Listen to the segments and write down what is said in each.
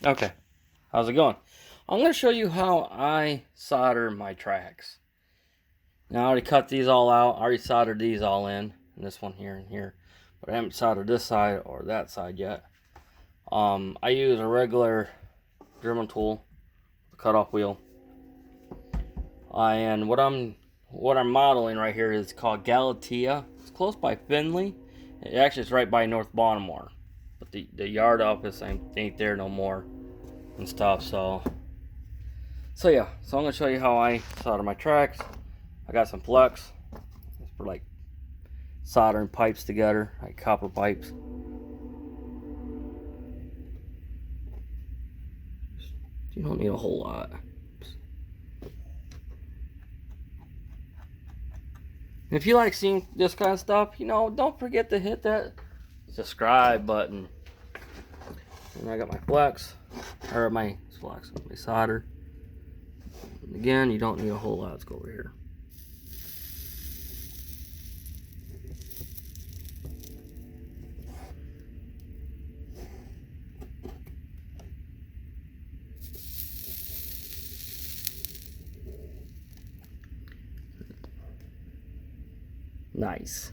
Okay, how's it going? I'm going to show you how I solder my tracks. Now I already cut these all out. I already soldered these all in. And this one here and here. But I haven't soldered this side or that side yet. I use a regular Dremel tool, cutoff wheel. And what I'm modeling right here is called Galatea. It's close by Findlay. Actually, it's right by North Baltimore. But the yard office ain't there no more and stuff. So yeah. So I'm gonna show you how I solder my tracks. I got some flex. It's for like soldering pipes together, like copper pipes. You don't need a whole lot. If you like seeing this kind of stuff, don't forget to hit that subscribe button. And I got my flex, or my solder. And again, you don't need a whole lot. Let's go over here. Nice.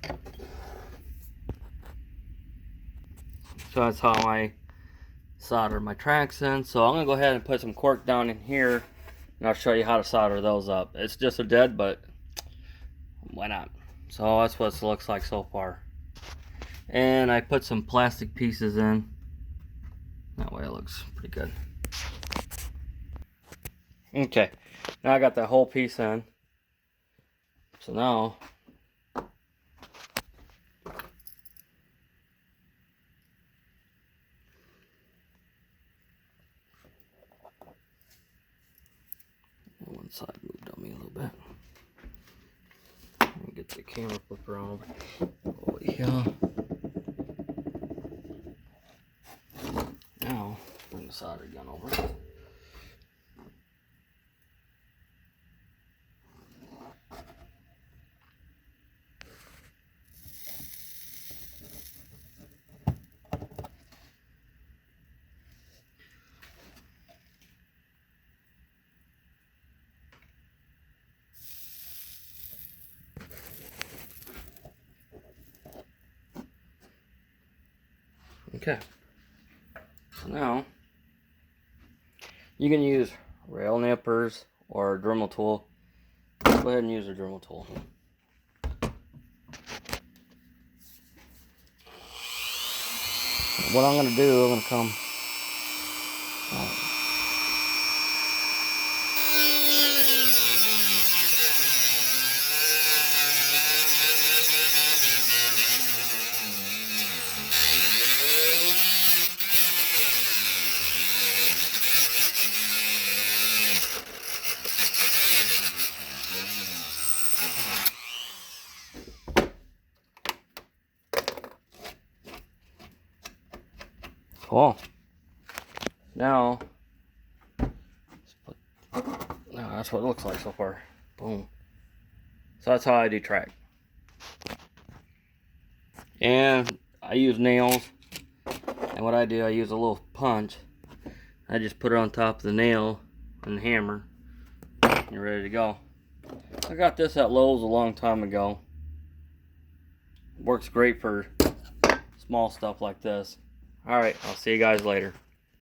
So that's how I solder my tracks in. So I'm gonna go ahead and put some cork down in here, and I'll show you how to solder those up. It's just a dead, but why not? So that's what it looks like so far. And I put some plastic pieces in. That way it looks pretty good. Okay, now I got that whole piece in. So now one side moved on me a little bit. Let me get the camera flip around over here. Now bring the solder gun over. Okay, so now you can use rail nippers or a Dremel tool. Go ahead and use a Dremel tool. What I'm going to do, I'm going to come cool. Now that's what it looks like so far. Boom. So that's how I do track. And I use nails. And what I do, I use a little punch. I just put it on top of the nail and the hammer. And you're ready to go. I got this at Lowe's a long time ago. Works great for small stuff like this. Alright, I'll see you guys later.